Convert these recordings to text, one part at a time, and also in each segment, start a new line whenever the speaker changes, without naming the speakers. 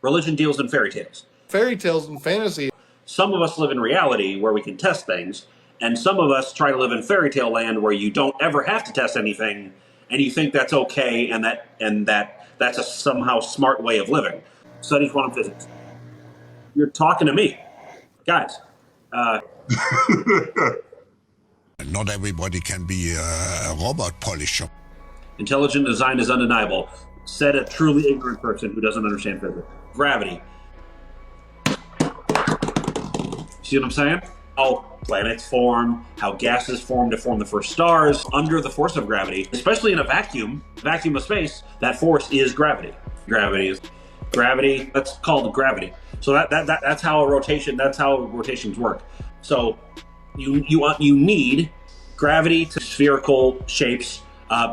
Religion deals in fairy tales.
Fairy tales and fantasy.
Some of us live in reality where we can test things, and some of us try to live in fairy tale land where you don't ever have to test anything, and you think that's okay, and that's a somehow smart way of living. Study quantum physics. You're talking to me, guys.
Not everybody can be a robot polisher.
Intelligent design is undeniable, said a truly ignorant person who doesn't understand physics. Gravity. See what I'm saying? How planets form, how gases form to form the first stars under the force of gravity, especially in a vacuum of space. That force is gravity. Gravity. That's called gravity. So that's how rotations work. So you need gravity to spherical shapes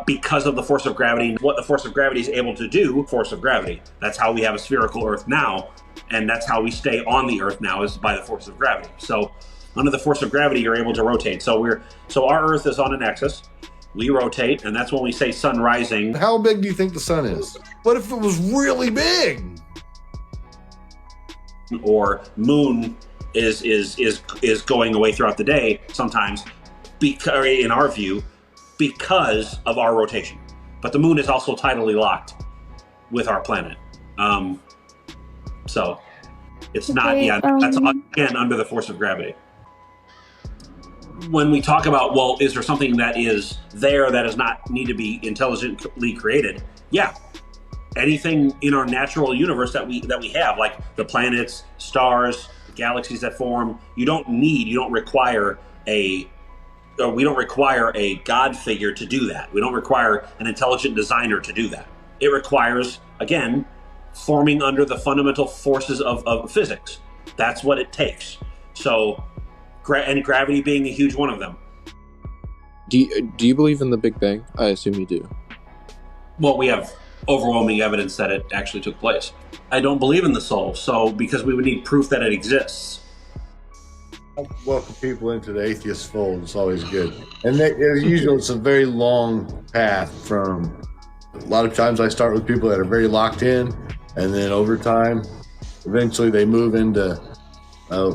because of the force of gravity. What the force of gravity is able to do, force of gravity. That's how we have a spherical Earth now, and that's how we stay on the Earth now, is by the force of gravity. So under the force of gravity, you're able to rotate. So our Earth is on an axis. We rotate, and that's when we say sun rising.
How big do you think the sun is? What if it was really big?
Or moon is going away throughout the day sometimes, because in our view, because of our rotation. But the moon is also tidally locked with our planet. So it's not, that's again under the force of gravity. When we talk about, well, is there something that is there that does not need to be intelligently created? Yeah. Anything in our natural universe that we have, like the planets, stars, galaxies that form, we don't require a God figure to do that. We don't require an intelligent designer to do that. It requires, again, forming under the fundamental forces of physics. That's what it takes. So, and gravity being a huge one of them.
Do you believe in the Big Bang? I assume you do.
Well, we have overwhelming evidence that it actually took place. I don't believe in the soul, because we would need proof that it exists.
Welcome people into the atheist fold. It's always good. And as usual, it's a very long path from, a lot of times I start with people that are very locked in, and then over time, eventually they move into, a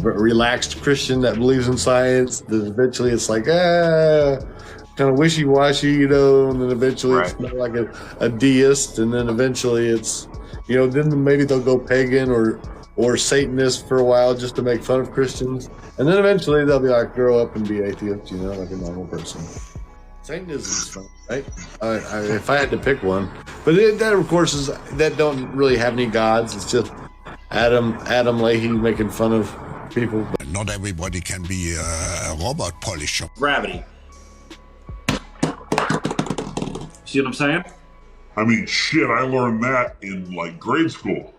relaxed Christian that believes in science. Then eventually it's like, kind of wishy-washy, and then eventually It's more like a deist, and then eventually it's, then maybe they'll go pagan or Satanist for a while just to make fun of Christians. And then eventually they'll be like, grow up and be atheist, like a normal person. Satanism's fun, right? If I had to pick one. But that, of course, that don't really have any gods. It's just Adam Leahy making fun of people.
Not everybody can be a robot polisher.
Gravity. See what I'm saying?
I mean, shit, I learned that in, grade school.